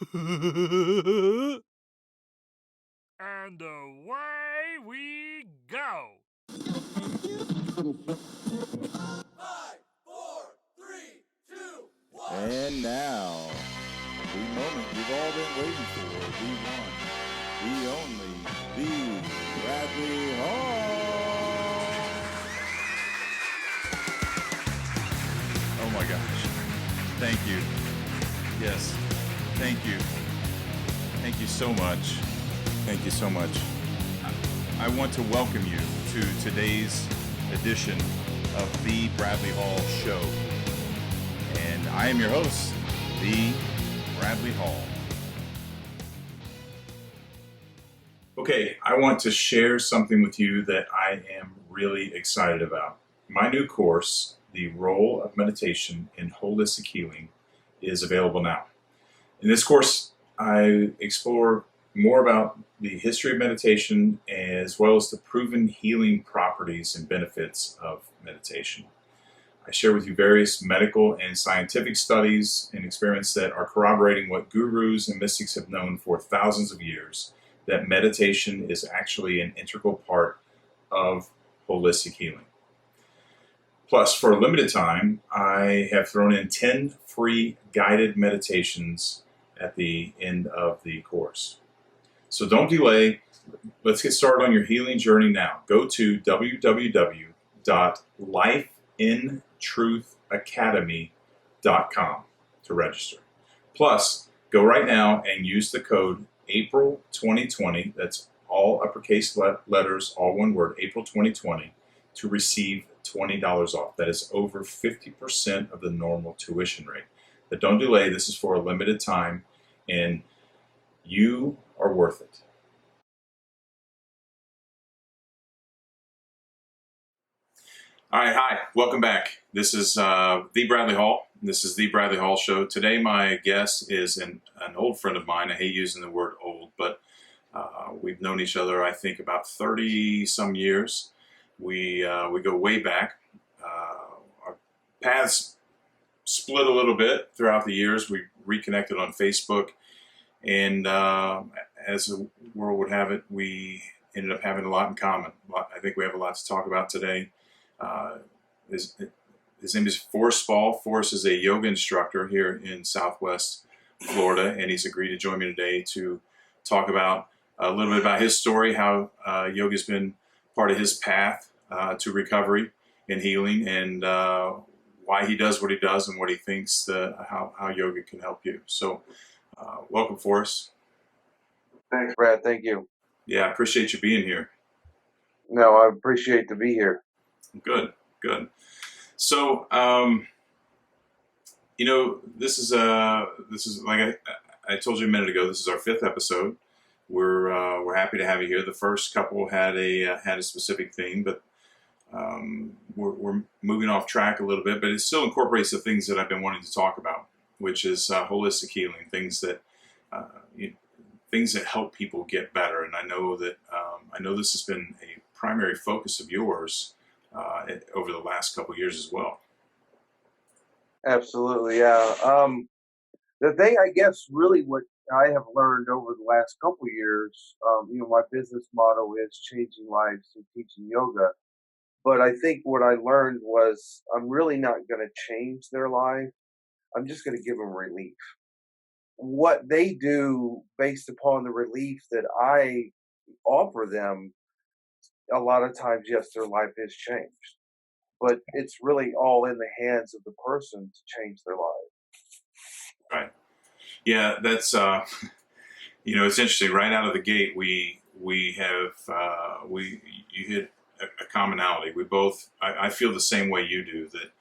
And away we go. 5, 4, 3, 2, 1. And now, the moment you've all been waiting for, the one, the only, the Bradley Hall. Oh my gosh. Thank you. Yes. Thank you. Thank you so much. Thank you so much. I want to welcome you to today's edition of the Bradley Hall Show. And I am your host, the Bradley Hall. Okay, I want to share something with you that I am really excited about. My new course, The Role of Meditation in Holistic Healing, is available now. In this course, I explore more about the history of meditation as well as the proven healing properties and benefits of meditation. I share with you various medical and scientific studies and experiments that are corroborating what gurus and mystics have known for thousands of years, that meditation is actually an integral part of holistic healing. Plus, for a limited time, I have thrown in 10 free guided meditations at the end of the course. So don't delay. Let's get started on your healing journey now. Go to www.lifeintruthacademy.com to register. Plus, go right now and use the code April 2020, that's all uppercase letters, all one word, April 2020, to receive $20 off. That is over 50% of the normal tuition rate. But don't delay. This is for a limited time, and you are worth it. All right, hi, welcome back. This is The Bradley Hall. This is The Bradley Hall Show. Today my guest is an old friend of mine. I hate using the word old, but we've known each other, I think, about 30 some years. We go way back. Our paths split a little bit throughout the years. We reconnected on Facebook, and as the world would have it, we ended up having a lot in common. I think we have a lot to talk about today. His name is Forest Spall. Forrest is a yoga instructor here in Southwest Florida, and he's agreed to join me today to talk about a little bit about his story, how yoga has been part of his path to recovery and healing, and why he does what he does and what he thinks how yoga can help you. So welcome, Forrest. Thanks, Brad. Thank you. Yeah, I appreciate you being here. No, I appreciate to be here. Good. So, this is like I told you a minute ago. This is our 5th episode. We're happy to have you here. The first couple had a specific theme, but we're moving off track a little bit. But it still incorporates the things that I've been wanting to talk about, which is holistic healing, things that help people get better. And I know that this has been a primary focus of yours over the last couple of years as well. Absolutely, yeah. The thing, I guess, really what I have learned over the last couple of years, my business motto is changing lives through teaching yoga. But I think what I learned was I'm really not going to change their life. I'm just going to give them relief. What they do based upon the relief that I offer them, a lot of times, yes, their life is changed. But it's really all in the hands of the person to change their life. Right. Yeah, that's it's interesting. Right out of the gate, you hit a commonality. We both, I feel the same way you do, that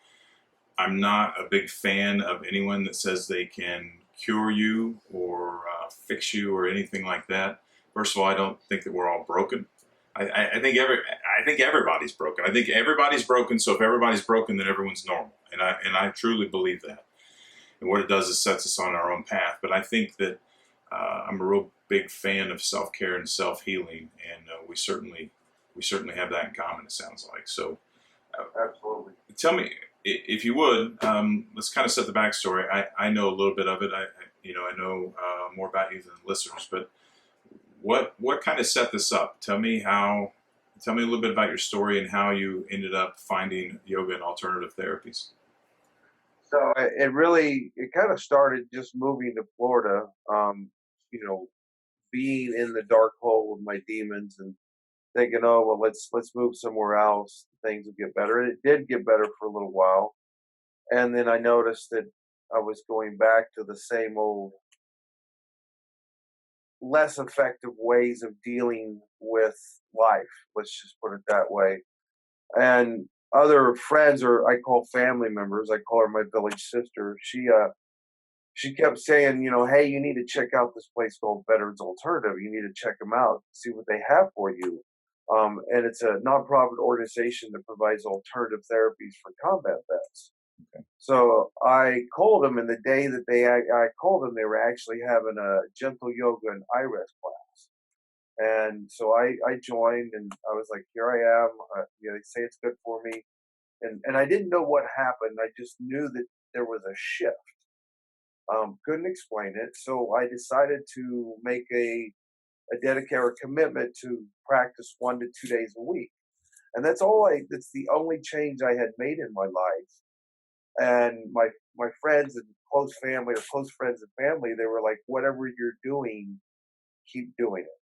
I'm not a big fan of anyone that says they can cure you or fix you or anything like that. First of all, I don't think that we're all broken. I think everybody's broken. I think everybody's broken. So if everybody's broken, then everyone's normal. And I truly believe that. And what it does is sets us on our own path. But I think that I'm a real big fan of self-care and self-healing, and we certainly have that in common. It sounds like so. Absolutely. Tell me, if you would, let's kind of set the backstory. I know a little bit of it. I know more about you than the listeners, but what kind of set this up? Tell me a little bit about your story and how you ended up finding yoga and alternative therapies. So it kind of started just moving to Florida. You know, being in the dark hole with my demons and thinking, oh well, let's move somewhere else. Things will get better. And it did get better for a little while, and then I noticed that I was going back to the same old, less effective ways of dealing with life. Let's just put it that way. And other friends, or I call family members, I call her my village sister. She kept saying, hey, you need to check out this place called Veterans Alternative. You need to check them out, see what they have for you. And it's a nonprofit organization that provides alternative therapies for combat vets. Okay. So I called them, and the day that I called them, they were actually having a gentle yoga and iris class. And so I joined, and I was like, here I am. They say it's good for me, and I didn't know what happened. I just knew that there was a shift. Couldn't explain it, so I decided to make a dedicated or commitment to practice 1 to 2 days a week, and that's all. That's the only change I had made in my life. And my friends and close family, or close friends and family, they were like, whatever you're doing, keep doing it.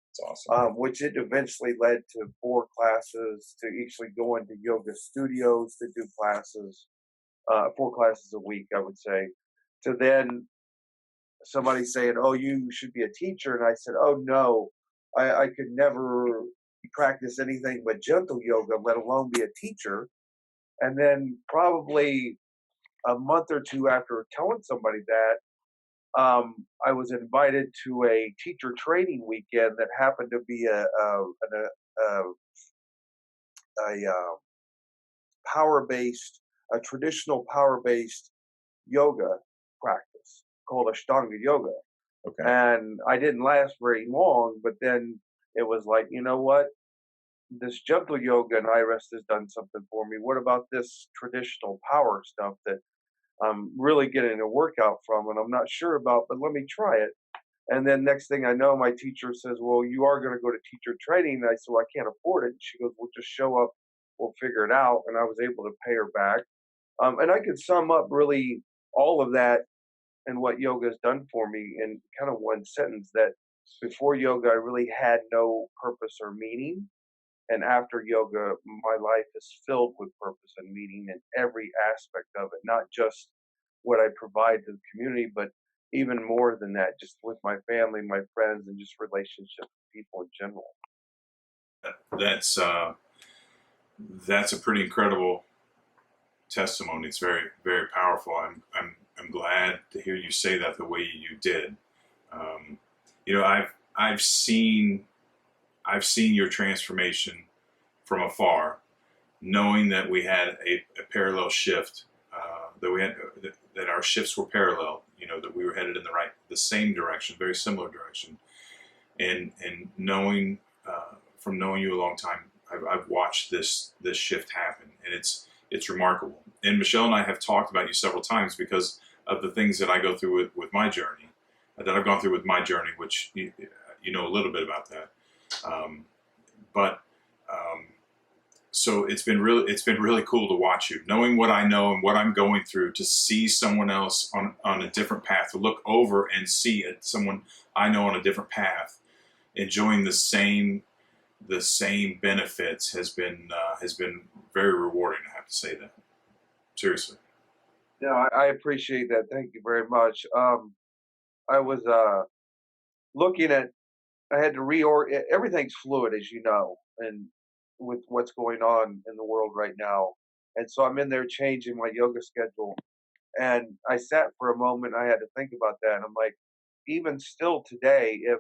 It's awesome. Which it eventually led to 4 classes, to actually going to yoga studios to do classes, 4 classes a week, I would say. To then somebody saying, "Oh, you should be a teacher," and I said, "Oh no, I could never practice anything but gentle yoga, let alone be a teacher." And then probably a month or two after telling somebody that, I was invited to a teacher training weekend that happened to be a power based, a traditional power based yoga practice called Ashtanga yoga. Okay. And I didn't last very long, but then it was like, you know what? This gentle yoga and iris has done something for me. What about this traditional power stuff that I'm really getting a workout from and I'm not sure about, but let me try it. And then next thing I know, my teacher says, well, you are going to go to teacher training. And I said, well, I can't afford it. And she goes, well, just show up. We'll figure it out. And I was able to pay her back. And I could sum up really all of that and what yoga has done for me in kind of one sentence, that before yoga, I really had no purpose or meaning. And after yoga, my life is filled with purpose and meaning in every aspect of it, not just what I provide to the community, but even more than that, just with my family, my friends, and just relationships with people in general. That's that's a pretty incredible testimony. It's very, very powerful. I'm glad to hear you say that the way you did. Um, I've seen your transformation from afar, knowing that we had a parallel shift, that our shifts were parallel. That we were headed in the same direction, very similar direction, and knowing from knowing you a long time, I've watched this shift happen, and it's remarkable. And Michelle and I have talked about you several times because of the things that I go through with my journey, that I've gone through with my journey, which you know a little bit about that. But so it's been really cool to watch you, knowing what I know and what I'm going through, to see someone else on a different path, to look over and see someone I know on a different path, enjoying the same benefits has been very rewarding. I have to say that, seriously. Yeah, I appreciate that. Thank you very much. I was looking at, I had to everything's fluid, as you know, and with what's going on in the world right now. And so I'm in there changing my yoga schedule. And I sat for a moment, I had to think about that. And I'm like, even still today, if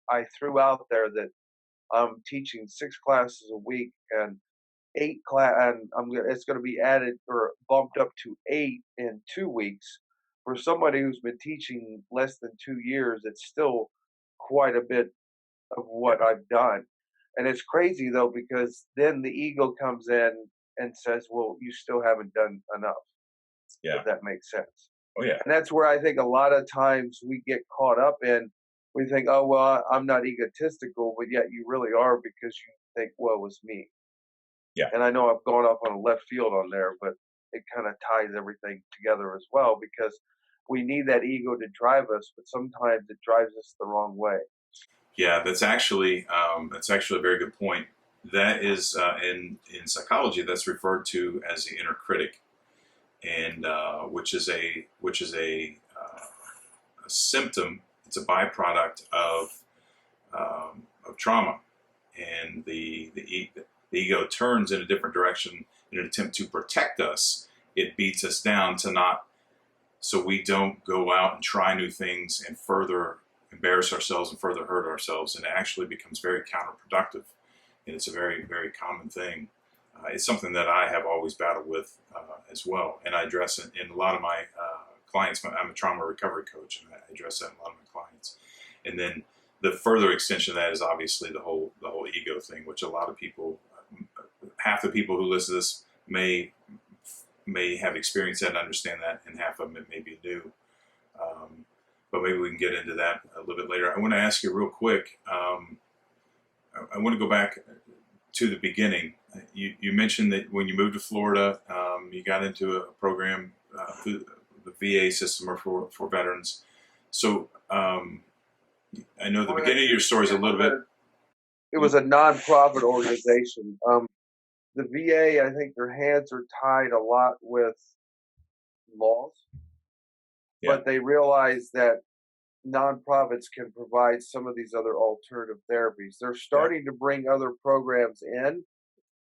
I threw out there that I'm teaching 6 classes a week and and it's going to be added or bumped up to 8 in 2 weeks. For somebody who's been teaching less than 2 years, it's still quite a bit of what I've done. And it's crazy though, because then the ego comes in and says, well, you still haven't done enough, Yeah. if that makes sense. Oh yeah. And that's where I think a lot of times we get caught up in. We think, oh well, I'm not egotistical, but yet you really are because you think, well, it was me. Yeah. And I know I've gone off on a left field on there, but it kind of ties everything together as well because we need that ego to drive us, but sometimes it drives us the wrong way. Yeah, that's actually a very good point. That is in psychology that's referred to as the inner critic, and a symptom. It's a byproduct of trauma, and the ego turns in a different direction in an attempt to protect us. It beats us down to not so we don't go out and try new things and further embarrass ourselves and further hurt ourselves, and it actually becomes very counterproductive. And it's a very, very common thing. It's something that I have always battled with as well, and I address it in a lot of my clients. I'm a trauma recovery coach, and I address that in a lot of my clients. And then the further extension of that is obviously the whole ego thing, which a lot of people, half the people who listen to this may have experienced that and understand that, and half of them it may be new. But maybe we can get into that a little bit later. I want to ask you real quick. I want to go back to the beginning. You mentioned that when you moved to Florida, you got into a program through the VA system or for veterans. So I know the beginning of your story is a little bit. It was a nonprofit organization. The VA, I think their hands are tied a lot with laws, Yeah. but they realize that nonprofits can provide some of these other alternative therapies. They're starting to bring other programs in,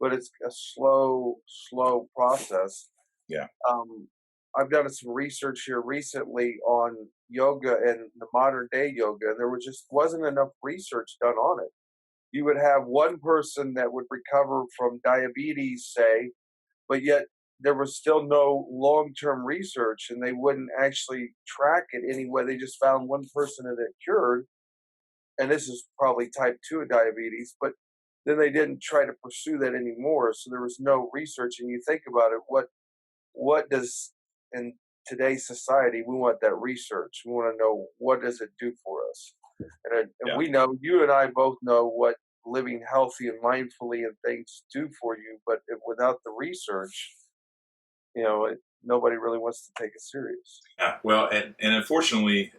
but it's a slow process. Yeah. I've done some research here recently on yoga and the modern day yoga, and there wasn't enough research done on it. You would have one person that would recover from diabetes, say, but yet there was still no long-term research, and they wouldn't actually track it anyway. They just found one person that it cured, and this is probably type 2 diabetes, but then they didn't try to pursue that anymore. So there was no research. And you think about it, what does in today's society we want that research? We want to know what does it do for us, and we know, you and I both know what living healthy and mindfully and things do for you, but without the research, nobody really wants to take it serious. Yeah, well, and unfortunately,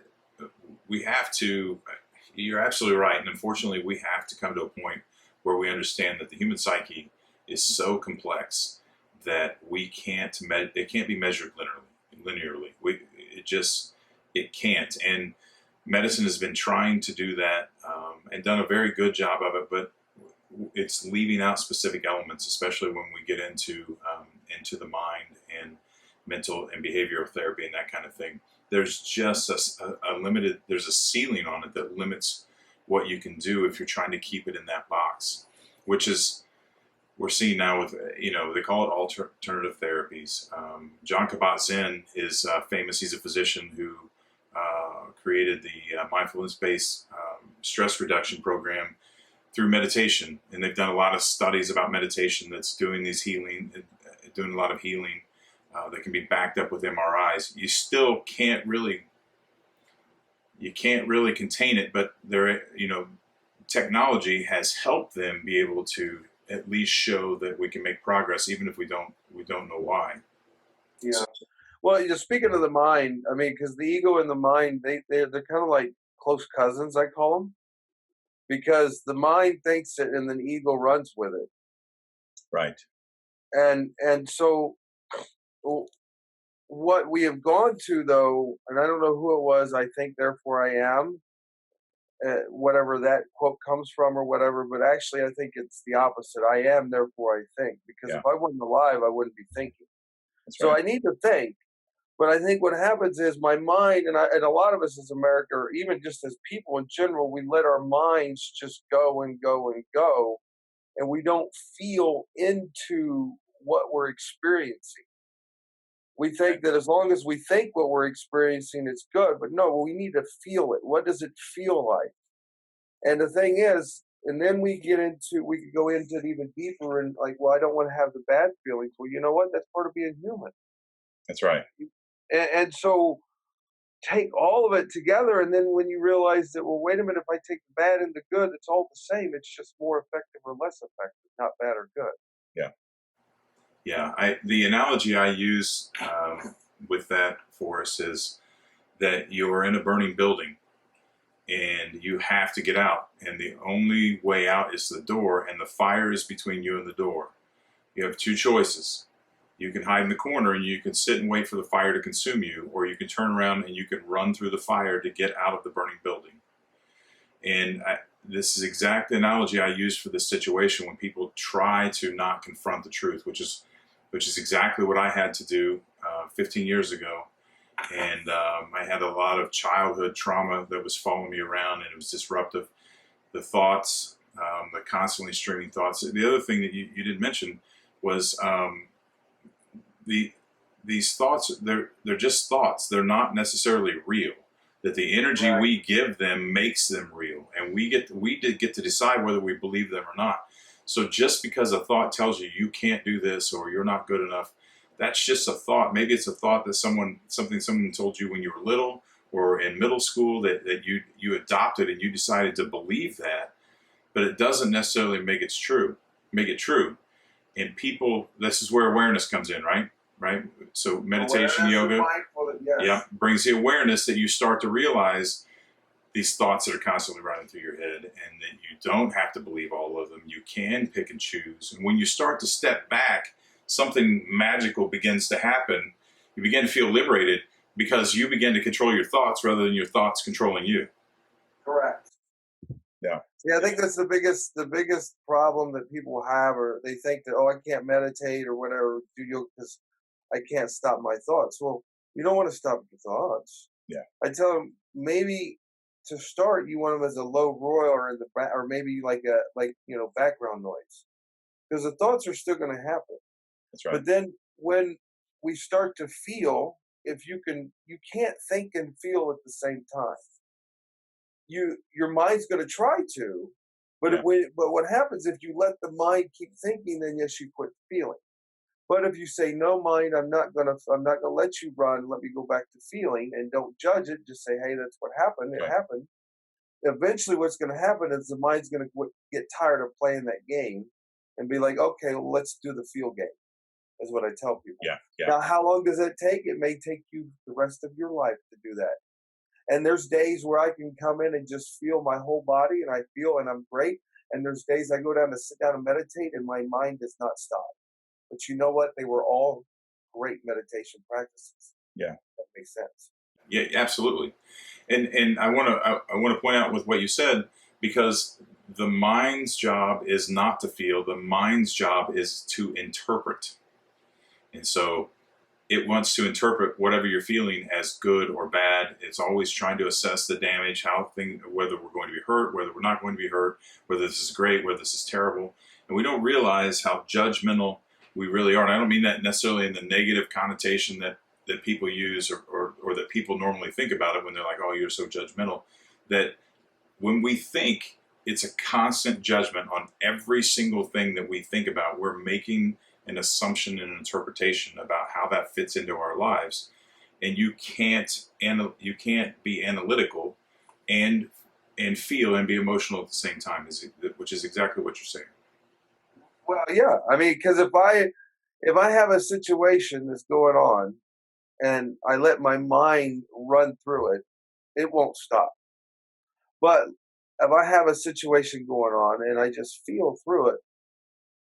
we have to. You're absolutely right, and unfortunately, we have to come to a point where we understand that the human psyche is so complex that we can't. It can't be measured linearly. It can't. And medicine has been trying to do that and done a very good job of it, but it's leaving out specific elements, especially when we get into the mind and mental and behavioral therapy and that kind of thing. There's just a limited, there's a ceiling on it that limits what you can do if you're trying to keep it in that box, which is, we're seeing now with, they call it alternative therapies. John Kabat-Zinn is famous. He's a physician who created the mindfulness-based stress reduction program through meditation. And they've done a lot of studies about meditation that's doing a lot of healing that can be backed up with MRIs. You still can't really contain it, but technology has helped them be able to at least show that we can make progress, even if we don't know why. Yeah. Well, speaking of the mind, I mean, because the ego and the mind, they're kind of like close cousins, I call them, because the mind thinks it and then ego runs with it. Right. And so what we have gone to, though, and I don't know who it was, I think therefore I am, whatever that quote comes from or whatever, but actually I think it's the opposite. I am, therefore I think, because if I wasn't alive, I wouldn't be thinking. So I need to think. But I think what happens is my mind, and a lot of us as America, or even just as people in general, we let our minds just go and go and go, and we don't feel into what we're experiencing. We think that as long as we think what we're experiencing, it's good. But no, we need to feel it. What does it feel like? And the thing is, and then we could go into it even deeper and like, well, I don't want to have the bad feelings. Well, you know what? That's part of being human. That's right. And so take all of it together, and then when you realize that, well, wait a minute, if I take the bad and the good, it's all the same. It's just more effective or less effective, not bad or good. Yeah. Yeah, the analogy I use with that for us is that you're in a burning building and you have to get out, and the only way out is the door, and the fire is between you and the door. You have two choices. You can hide in the corner and you can sit and wait for the fire to consume you, or you can turn around and you can run through the fire to get out of the burning building. And this is exact analogy I use for this situation when people try to not confront the truth, which is exactly what I had to do 15 years ago. And I had a lot of childhood trauma that was following me around, and it was disruptive. The thoughts, the constantly streaming thoughts. The other thing that you didn't mention was these thoughts. They're just thoughts. They're not necessarily real. That the energy we give them makes them real, and we did get to decide whether we believe them or not. So just because a thought tells you you can't do this or you're not good enough, that's just a thought. Maybe it's a thought that someone told you when you were little or in middle school that you adopted and you decided to believe that, but it doesn't necessarily make it true. And people, this is where awareness comes in, right? Right. So meditation, yoga, brings the awareness that you start to realize these thoughts that are constantly running through your head, and that you don't have to believe all of them. You can pick and choose. And when you start to step back, something magical begins to happen. You begin to feel liberated because you begin to control your thoughts rather than your thoughts controlling you. Correct. Yeah. Yeah, I think that's the biggest problem that people have, or they think that, oh, I can't meditate or whatever, do yoga because I can't stop my thoughts. Well, you don't want to stop your thoughts. Yeah. I tell them maybe to start, you want them as a low roar or in the back, or maybe like background noise, because the thoughts are still going to happen. That's right. But then when we start to feel, you can't think and feel at the same time. Your mind's going to try to, but what happens if you let the mind keep thinking? Then yes, you quit feeling. But if you say, no, mind, I'm not gonna let you run. Let me go back to feeling, and don't judge it. Just say, hey, that's what happened. It happened. Eventually, what's going to happen is the mind's going to get tired of playing that game and be like, okay, well, let's do the feel game. Is what I tell people. Yeah. Now, how long does that take? It may take you the rest of your life to do that. And there's days where I can come in and just feel my whole body, and I feel, and I'm great. And there's days I go down to sit down and meditate, and my mind does not stop. But you know what? They were all great meditation practices. Yeah, that makes sense. Yeah, absolutely. And I want to point out with what you said, because the mind's job is not to feel. The mind's job is to interpret. And so it wants to interpret whatever you're feeling as good or bad. It's always trying to assess the damage, whether we're going to be hurt, whether we're not going to be hurt, whether this is great, whether this is terrible. And we don't realize how judgmental we really are. And I don't mean that necessarily in the negative connotation that people use or that people normally think about it when they're like, oh, you're so judgmental. That when we think, it's a constant judgment on every single thing that we think about. We're making an assumption and an interpretation about how that fits into our lives. And you can't be analytical and feel and be emotional at the same time, which is exactly what you're saying. Well, yeah. I mean, because if I have a situation that's going on and I let my mind run through it, it won't stop. But if I have a situation going on and I just feel through it,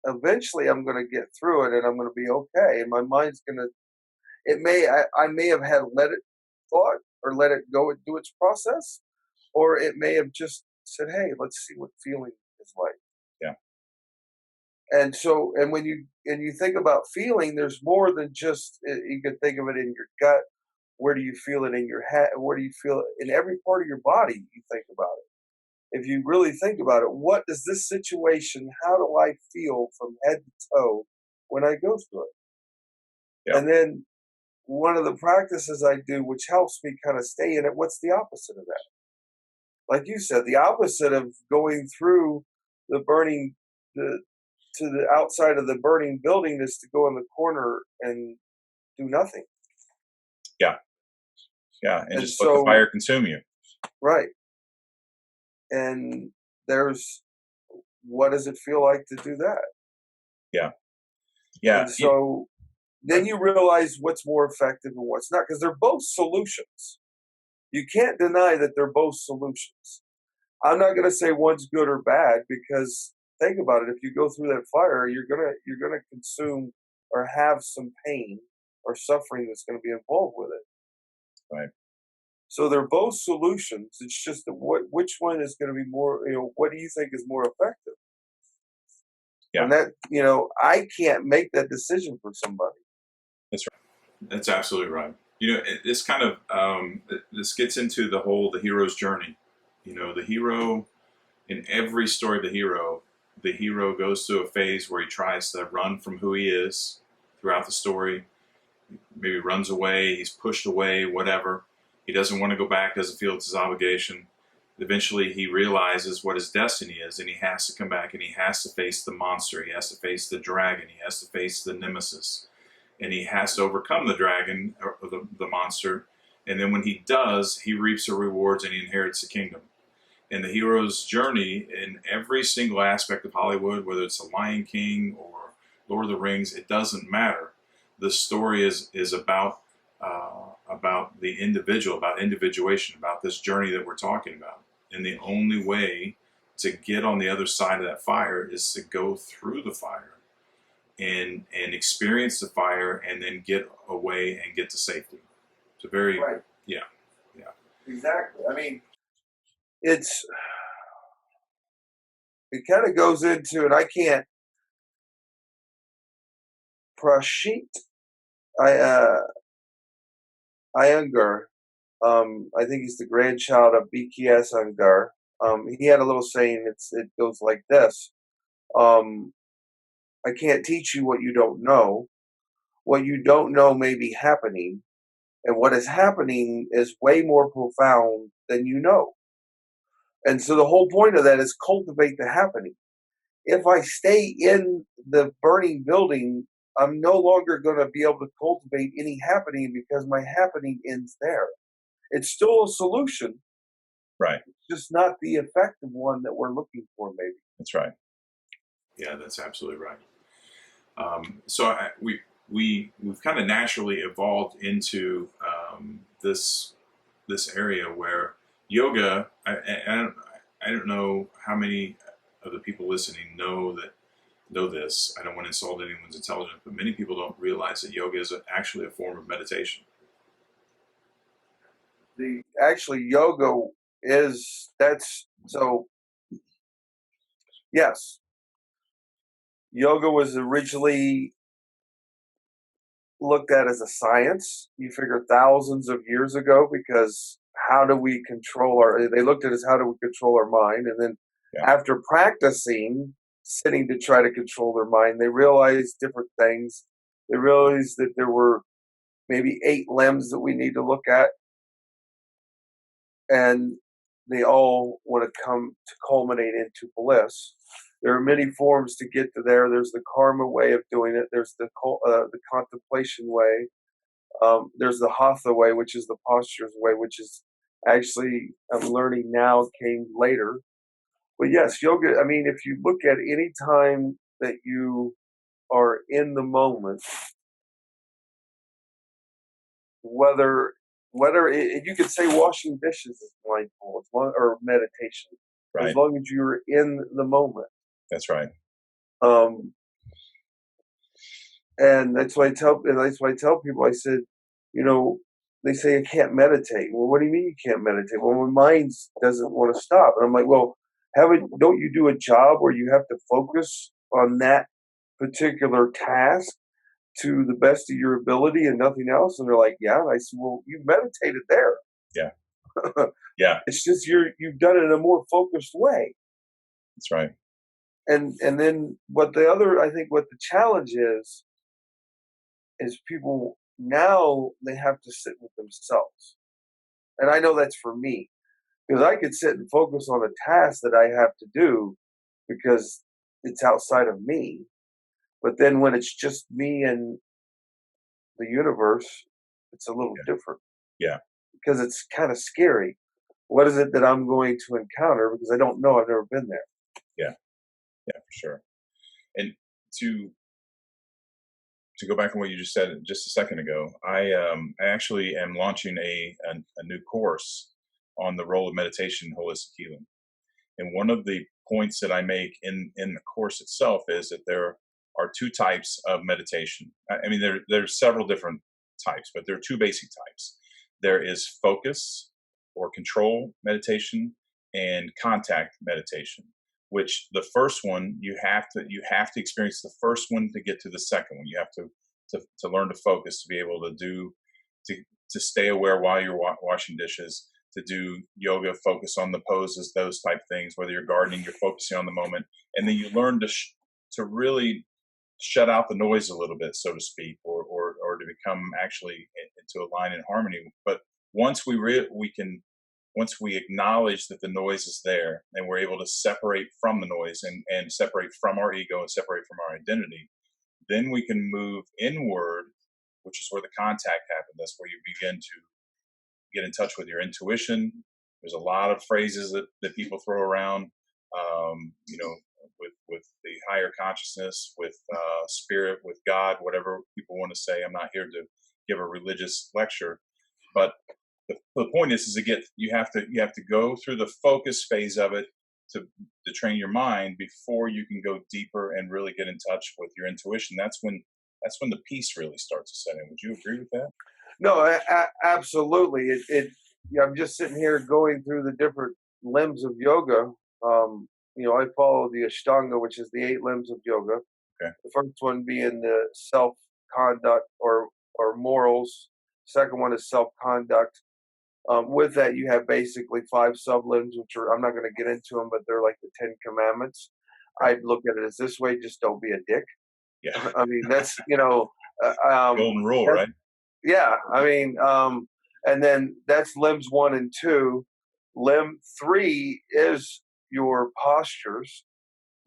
eventually I'm going to get through it and I'm going to be okay. And my mind's going to, I may have had let it thought or let it go and do its process, or it may have just said, hey, let's see what feeling is like. Yeah. And so, and when you think about feeling, there's more than just, you can think of it in your gut. Where do you feel it in your head? Where do you feel it in every part of your body? You think about it. If you really think about it, what does this situation, how do I feel from head to toe when I go through it? Yeah. And then one of the practices I do, which helps me kind of stay in it, what's the opposite of that? Like you said, the opposite of going through the burning, to the outside of the burning building is to go in the corner and do nothing. Yeah. Yeah, and And just let the so, fire consume you. right. And there's, what does it feel like to do that? Yeah. Yeah. And so then you realize what's more effective and what's not, because they're both solutions. You can't deny that they're both solutions. I'm not going to say one's good or bad, because think about it. If you go through that fire, you're gonna consume or have some pain or suffering that's going to be involved with it. Right. So they're both solutions. It's just that which one is going to be more. What do you think is more effective? Yeah. And that, I can't make that decision for somebody. That's right. That's absolutely right. This kind of this gets into the hero's journey. The hero, in every story of the hero goes through a phase where he tries to run from who he is throughout the story. Maybe runs away, he's pushed away, whatever. He doesn't want to go back, doesn't feel it's his obligation. Eventually, he realizes what his destiny is, and he has to come back, and he has to face the monster. He has to face the dragon. He has to face the nemesis. And he has to overcome the dragon, or the monster. And then when he does, he reaps the rewards, and he inherits the kingdom. And the hero's journey in every single aspect of Hollywood, whether it's The Lion King or Lord of the Rings, it doesn't matter. The story is about the individual, about individuation, about this journey that we're talking about. And the only way to get on the other side of that fire is to go through the fire and experience the fire, and then get away and get to safety. It's a very Right. Yeah. Exactly. I mean, it kind of goes into, and I can't Prashit Iyengar. I think he's the grandchild of BKS Iyengar. He had a little saying. It goes like this: I can't teach you what you don't know. What you don't know may be happening, and what is happening is way more profound than you know. And so the whole point of that is cultivate the happening. If I stay in the burning building, I'm no longer going to be able to cultivate any happening, because my happening ends there. It's still a solution, Right. just not the effective one that we're looking for, maybe. That's right. Yeah, that's absolutely right. We've kind of naturally evolved into this area where yoga. I don't know how many of the people listening know this. I don't want to insult anyone's intelligence, but many people don't realize that yoga is actually a form of meditation. Actually, yoga yes, yoga was originally looked at as a science. You figure thousands of years ago, because how do we control they looked at it as how do we control our mind, and then after practicing sitting to try to control their mind, they realized different things. They realized that there were maybe 8 limbs that we need to look at, and they all want to come to culminate into bliss. There are many forms to get to there. There's the karma way of doing it. There's the contemplation way. There's the hatha way, which is the postures way, which is actually, I'm learning now, came later. But yes, yoga, I mean, if you look at any time that you are in the moment, whether you could say washing dishes is mindful, or meditation, as long as you're in the moment. That's right. And that's why I tell people. I said, they say I can't meditate. Well, what do you mean you can't meditate? Well, my mind doesn't want to stop. And I'm like, well, don't you do a job where you have to focus on that particular task to the best of your ability and nothing else? And they're like, yeah. And I said, well, you meditated there. Yeah. Yeah. It's just you've done it in a more focused way. That's right. And then I think what the challenge is people now, they have to sit with themselves. And I know that's for me, because I could sit and focus on a task that I have to do because it's outside of me. But then when it's just me and the universe, it's a little different. Yeah. because it's kind of scary. What is it that I'm going to encounter? Because I don't know. I've never been there. Yeah, yeah, for sure. And to go back on what you just said just a second ago, I actually am launching a new course on the role of meditation in holistic healing. And one of the points that I make in the course itself is that there are two types of meditation. I mean, there's several different types, but there are two basic types. There is focus or control meditation and contact meditation, which the first one you have to experience the first one to get to the second one. You have to learn to focus, to be able to do to stay aware while you're washing dishes, to do yoga, focus on the poses, those type things. Whether you're gardening, you're focusing on the moment, and then you learn to really shut out the noise a little bit, so to speak, or to become actually into a line in harmony. But once once we acknowledge that the noise is there, and we're able to separate from the noise and separate from our ego and separate from our identity, then we can move inward, which is where the contact happens. That's where you begin to get in touch with your intuition. There's a lot of phrases that people throw around, with the higher consciousness, with spirit, with God, whatever people want to say. I'm not here to give a religious lecture, but the point is you have to go through the focus phase of it to train your mind before you can go deeper and really get in touch with your intuition. That's when the peace really starts to set in. Would you agree with that? No, absolutely. I'm just sitting here going through the different limbs of yoga. I follow the Ashtanga, which is the 8 limbs of yoga. Okay. The first one being the self-conduct or morals. Second one is self-conduct. With that, you have basically 5 sub-limbs, which I'm not going to get into them, but they're like the 10 commandments. I look at it as this way: just don't be a dick. Yeah. I mean, that's golden rule, right? Yeah, I mean, and then that's limbs 1 and 2. Limb 3 is your postures.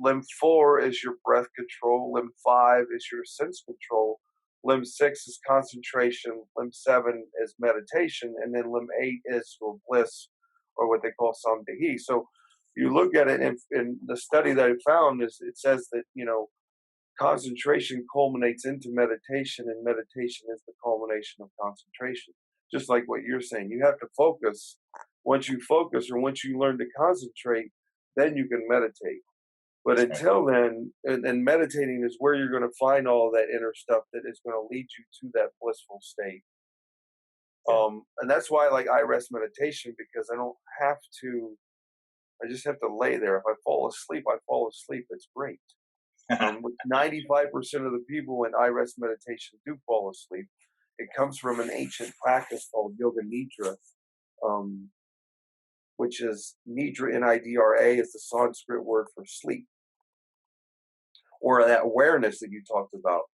Limb 4 is your breath control. Limb 5 is your sense control. Limb 6 is concentration. Limb 7 is meditation, and then limb 8 is your bliss, or what they call samdahi. So you look at it, in the study that I found, is it says that concentration culminates into meditation, and meditation is the culmination of concentration. Just like what you're saying, you have to focus. Once you focus, or once you learn to concentrate, then you can meditate. But until then, and meditating is where you're going to find all that inner stuff that is going to lead you to that blissful state. And that's why I rest meditation, because I just have to lay there. If I fall asleep, I fall asleep. It's great. 95% of the people in I rest meditation do fall asleep. It comes from an ancient practice called Yoga Nidra, which is Nidra, Nidra, is the Sanskrit word for sleep, or that awareness that you talked about.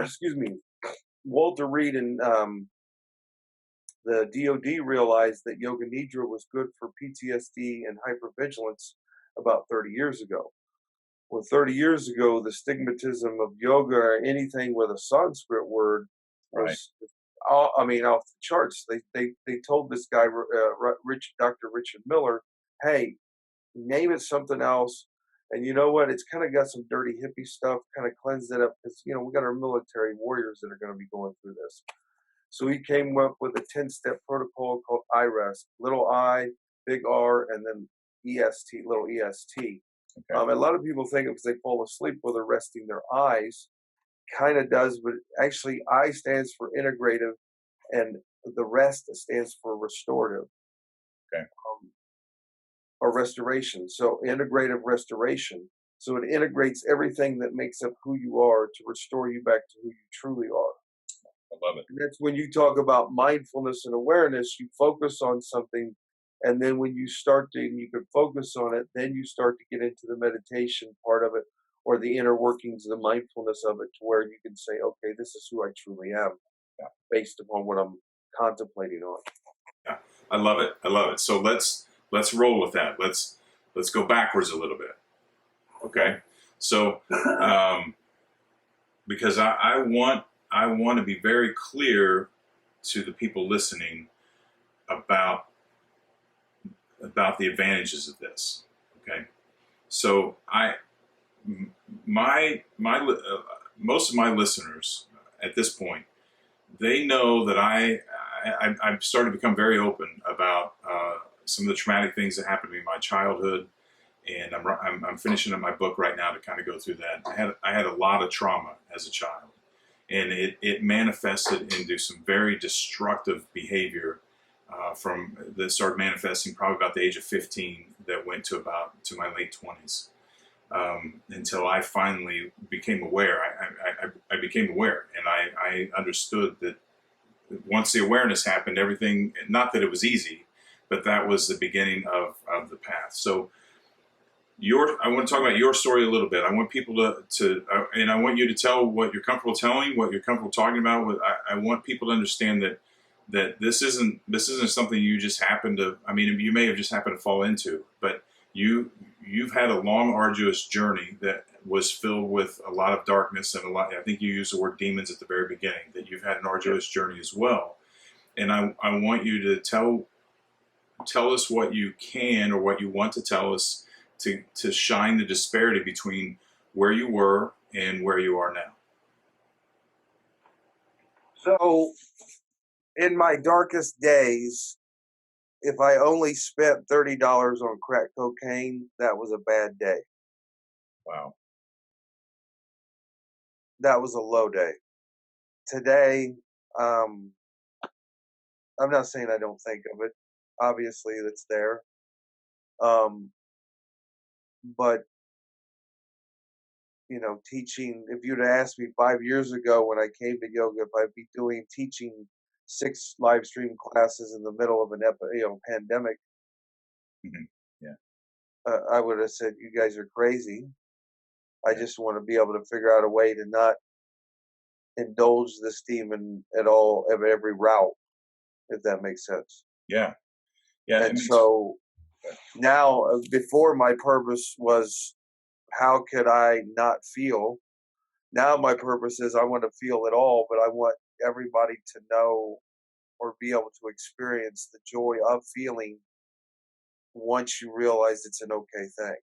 Excuse me. Walter Reed and the DoD realized that Yoga Nidra was good for PTSD and hypervigilance about 30 years ago. Well, 30 years ago, the stigmatism of yoga or anything with a Sanskrit word was, off the charts. They told this guy, Dr. Richard Miller, hey, name it something else. And you know what? It's kind of got some dirty hippie stuff, kind of cleanse it up, because, we got our military warriors that are going to be going through this. So he came up with a 10-step protocol called IREST, little I, big R, and then EST, little EST. Okay. A lot of people think because they fall asleep while they're resting their eyes, kind of does, but actually I stands for integrative, and the rest stands for restorative. Okay. Or restoration. So integrative restoration. So it integrates everything that makes up who you are to restore you back to who you truly are. I love it. And that's when you talk about mindfulness and awareness, you focus on something. And then when you start to, and you can focus on it, then you start to get into the meditation part of it, or the inner workings of the mindfulness of it, to where you can say, okay, this is who I truly am, based upon what I'm contemplating on. Yeah, I love it. I love it. So let's roll with that. Let's go backwards a little bit. Okay. So, because I want to be very clear to the people listening about the advantages of this. Okay, so most of my listeners at this point, they know that I've started to become very open about some of the traumatic things that happened to me in my childhood, and I'm finishing up my book right now to kind of go through that. I had a lot of trauma as a child, and it manifested into some very destructive behavior that started manifesting probably about the age of 15, that went to my late 20s, until I finally became aware. I became aware, and I understood that once the awareness happened, everything, not that it was easy, but that was the beginning of the path. So I want to talk about your story a little bit. I want people and I want you to tell what you're comfortable telling, what you're comfortable talking about. I want people to understand that this isn't something you just happen to, I mean, you may have just happened to fall into, but you've had a long, arduous journey that was filled with a lot of darkness and I think you used the word demons at the very beginning, that you've had an arduous journey as well. And I want you to tell us what you can, or what you want to tell us, to shine the disparity between where you were and where you are now. So, in my darkest days, if I only spent $30 on crack cocaine, that was a bad day. Wow. That was a low day. Today, I'm not saying I don't think of it. Obviously, it's there. But, teaching, if you'd asked me 5 years ago when I came to yoga, if I'd be teaching 6 live stream classes in the middle of an pandemic, Mm-hmm. Yeah. I would have said, you guys are crazy. I just want to be able to figure out a way to not indulge this demon at every route, if that makes sense. Yeah. Yeah. And so now, before my purpose was, how could I not feel? Now my purpose is, I want to feel it all, but I want everybody to know or be able to experience the joy of feeling once you realize it's an okay thing.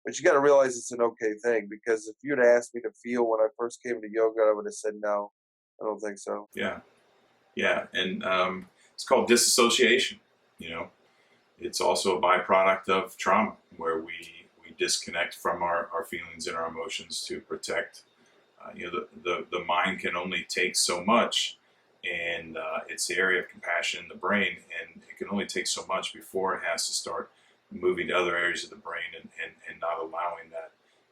But you got to realize it's an okay thing, because if you'd asked me to feel when I first came to yoga, I would have said no. I don't think so. Yeah. Yeah. And it's called disassociation. It's also a byproduct of trauma, where we disconnect from our feelings and our emotions to protect. The mind can only take so much, and it's the area of compassion in the brain, and it can only take so much before it has to start moving to other areas of the brain and not allowing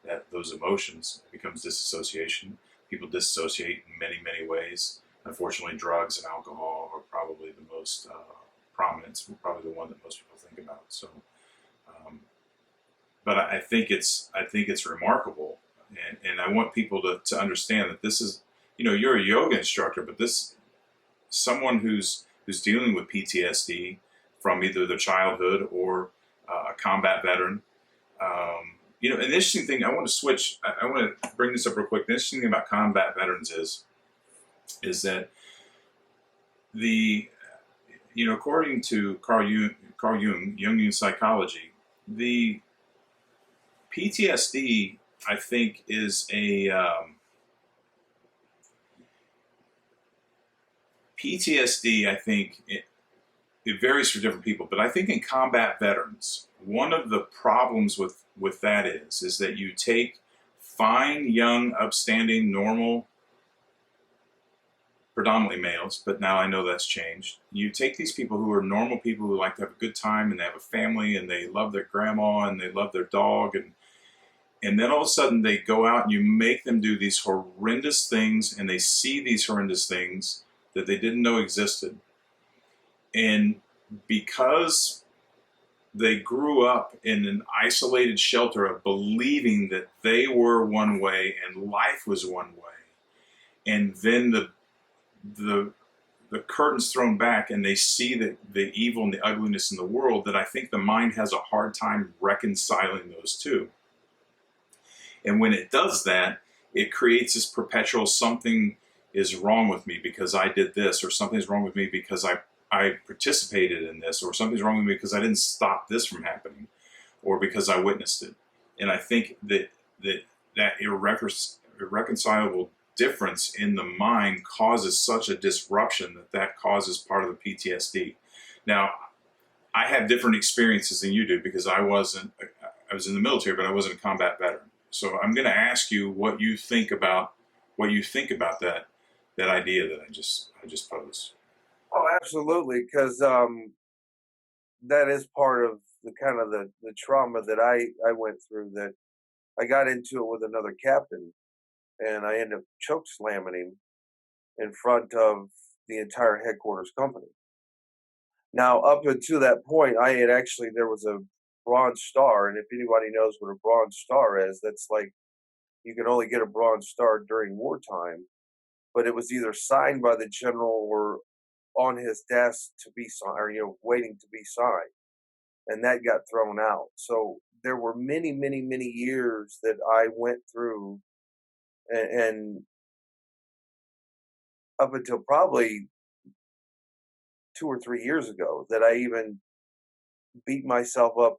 that those emotions. It becomes disassociation. People disassociate in many, many ways. Unfortunately, drugs and alcohol are probably the most prominent, probably the one that most people think about. So, but I think it's remarkable, and I want people to understand that this is, you're a yoga instructor, but this someone who's dealing with PTSD from either their childhood or a combat veteran. An interesting thing, I want to switch. I want to bring this up real quick. The interesting thing about combat veterans is that according to Carl Jung, Jungian psychology, the PTSD, I think, is PTSD. I think it varies for different people, but I think in combat veterans, one of the problems with that is that you take fine, young, upstanding, normal, predominantly males, but now I know that's changed. You take these people who are normal people who like to have a good time, and they have a family, and they love their grandma, and they love their dog, and then all of a sudden they go out and you make them do these horrendous things, and they see these horrendous things that they didn't know existed. And because they grew up in an isolated shelter of believing that they were one way and life was one way, and then the curtain's thrown back and they see the evil and the ugliness in the world, that I think the mind has a hard time reconciling those two. And when it does that, it creates this perpetual something is wrong with me because I did this, or something's wrong with me because I participated in this, or something's wrong with me because I didn't stop this from happening, or because I witnessed it. And I think that irreconcilable difference in the mind causes such a disruption that causes part of the PTSD. Now, I had different experiences than you do because I was in the military, but I wasn't a combat veteran. So I'm going to ask you what you think about that idea that I just posed. Oh, absolutely, because that is part of the kind of the trauma that I went through. That I got into it with another captain, and I ended up choke slamming him in front of the entire headquarters company. Now, up until that point, there was a Bronze Star, and if anybody knows what a Bronze Star is, that's like you can only get a Bronze Star during wartime, but it was either signed by the general or on his desk to be signed, or waiting to be signed, and that got thrown out. So there were many, many, many years that I went through, and up until probably 2 or 3 years ago, that I even beat myself up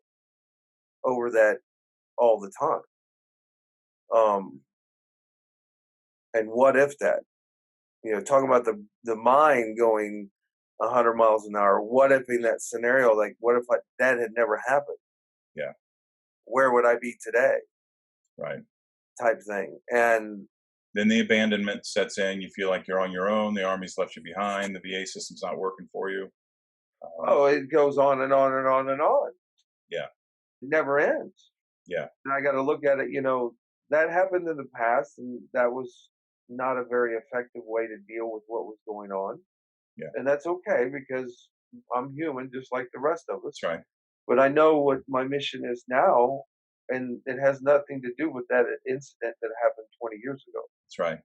over that all the time. And what if that? Talking about the mind going 100 miles an hour. What if in that scenario, like, what if that had never happened? Yeah. Where would I be today? Right. Type thing. And then the abandonment sets in. You feel like you're on your own. The Army's left you behind. The VA system's not working for you. It goes on and on and on and on. Yeah. It never ends. Yeah. And I got to look at it, that happened in the past, and that was not a very effective way to deal with what was going on. Yeah. And that's okay, because I'm human just like the rest of us. That's right. But I know what my mission is now, and it has nothing to do with that incident that happened 20 years ago. That's right.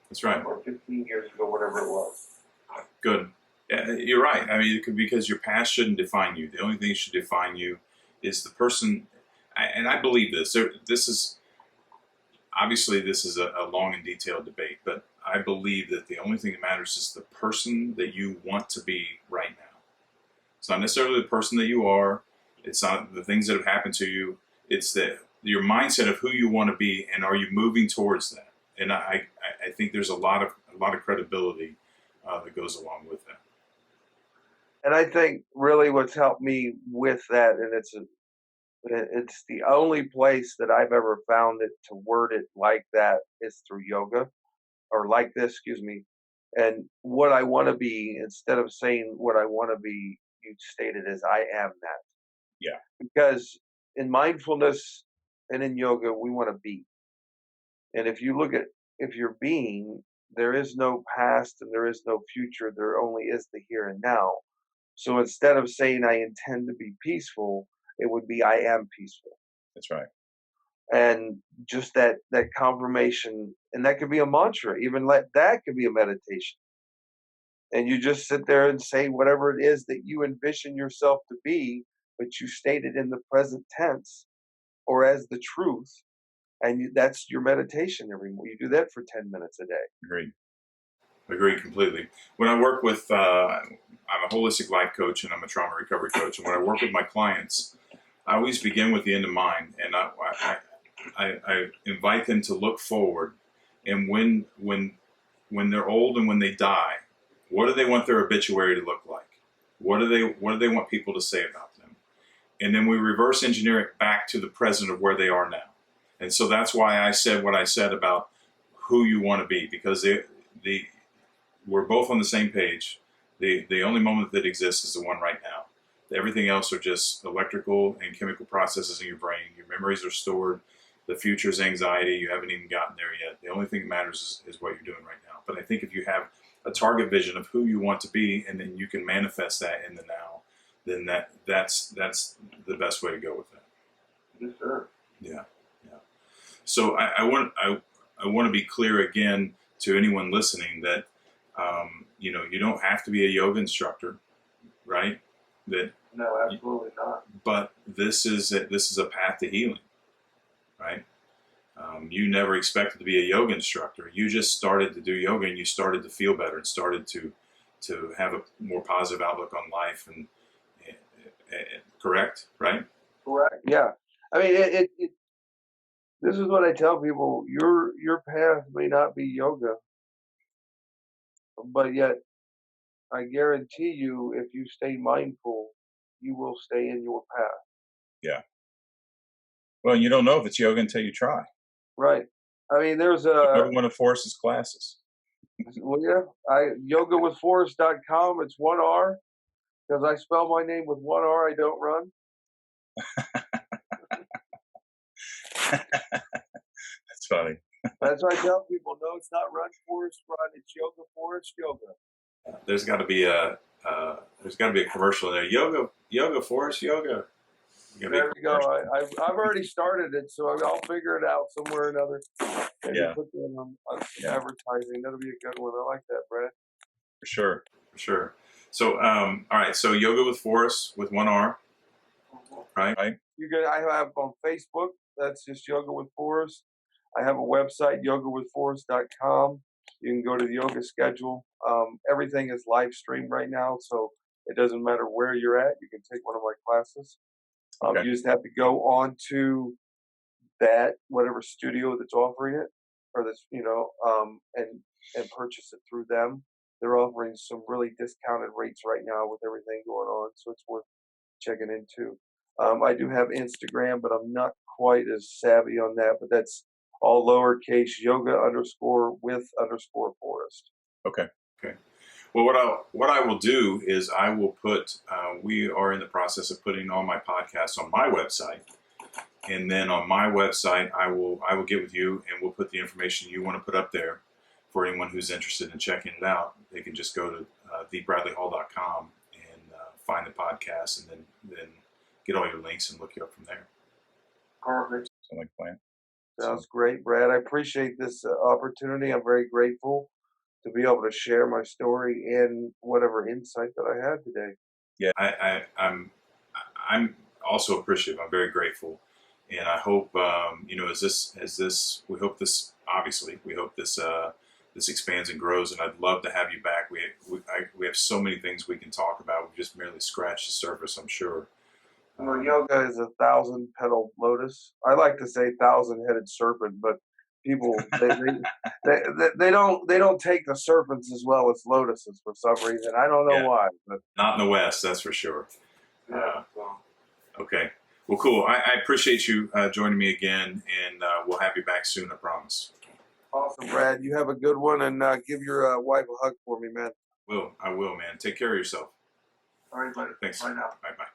That's right. Or 15 years ago, whatever it was. Good. Yeah, you're right. I mean, because your past shouldn't define you. The only thing that should define you is the person. And I believe this. This is a long and detailed debate, but I believe that the only thing that matters is the person that you want to be right now. It's not necessarily the person that you are. It's not the things that have happened to you. It's your mindset of who you want to be, and are you moving towards that? And I think there's a lot of credibility that goes along with that. And I think really what's helped me with that, and it's the only place that I've ever found it to word it like that, is through yoga, or like this, excuse me. And what I want to be, instead of saying what I want to be, you stated as I am that. Yeah. Because in mindfulness and in yoga, we want to be. And if you're being, there is no past and there is no future. There only is the here and now. So instead of saying I intend to be peaceful, it would be I am peaceful. That's right. And just that confirmation, and that could be a mantra, that could be a meditation. And you just sit there and say whatever it is that you envision yourself to be, but you state it in the present tense or as the truth. And that's your meditation every morning. You do that for 10 minutes a day. Agreed completely. When I work with, I'm a holistic life coach and I'm a trauma recovery coach. And when I work with my clients, I always begin with the end in mind. And I invite them to look forward. And when they're old and when they die, what do they want their obituary to look like? What do they want people to say about them? And then we reverse engineer it back to the present of where they are now. And so that's why I said what I said about who you want to be, because we're both on the same page. The only moment that exists is the one right now. Everything else are just electrical and chemical processes in your brain. Your memories are stored. The future is anxiety. You haven't even gotten there yet. The only thing that matters is what you're doing right now. But I think if you have a target vision of who you want to be, and then you can manifest that in the now, then that's the best way to go with that. Yes, sir. Yeah. So I want to be clear again to anyone listening that you don't have to be a yoga instructor, right? No, absolutely not. But this is a path to healing, right? You never expected to be a yoga instructor. You just started to do yoga, and you started to feel better, and started to have a more positive outlook on life. And correct, right? Correct. Yeah. I mean, this is what I tell people: your path may not be yoga, but yet I guarantee you, if you stay mindful, you will stay in your path. Yeah. Well, you don't know if it's yoga until you try. Right. I mean, there's Another one of Forrest's classes. well, yeah, yogawithforrest.com. It's 1R because I spell my name with 1R. I don't run. That's funny. That's why I tell people, no, it's not Run Forest Run. It's Yoga Forest Yoga. There's got to be a commercial in there. Yoga Forest Yoga. There we go. I've already started it, so I'll figure it out somewhere or another. Maybe Yeah. put that on advertising. That'll be a good one. I like that, Brad. For sure. So, all right. So, Yoga with Forrest with 1R, right? I have on Facebook. That's just Yoga with Forrest. I have a website, yogawithforrest.com. You can go to the yoga schedule. Everything is live streamed right now, so it doesn't matter where you're at. You can take one of my classes. Okay. You just have to go on to that whatever studio that's offering it, or that's and purchase it through them. They're offering some really discounted rates right now with everything going on, so it's worth checking into. I do have Instagram, but I'm not quite as savvy on that. But that's all lowercase yoga_with_Forrest. Okay. Well, what I will do is I will put. We are in the process of putting all my podcasts on my website, and then on my website I will get with you, and we'll put the information you want to put up there for anyone who's interested in checking it out. They can just go to thebradleyhall.com and find the podcast, and then get all your links and look you up from there. Perfect. Sound like a plan? Sounds great, Brad. I appreciate this opportunity. I'm very grateful to be able to share my story and whatever insight that I had today. Yeah, I'm also appreciative. I'm very grateful, and I hope we hope this this expands and grows, and I'd love to have you back. We have so many things we can talk about. We've just merely scratched the surface, I'm sure. Yoga is a 1,000-petaled lotus. I like to say 1,000-headed serpent, but people they don't take the serpents as well as lotuses for some reason. I don't know why, but not in the West, that's for sure. Yeah. Okay. Well, cool. I appreciate you joining me again, and we'll have you back soon, I promise. Awesome, Brad. You have a good one, and give your wife a hug for me, man. I will, man. Take care of yourself. All right, buddy. Thanks. Bye now. Bye-bye.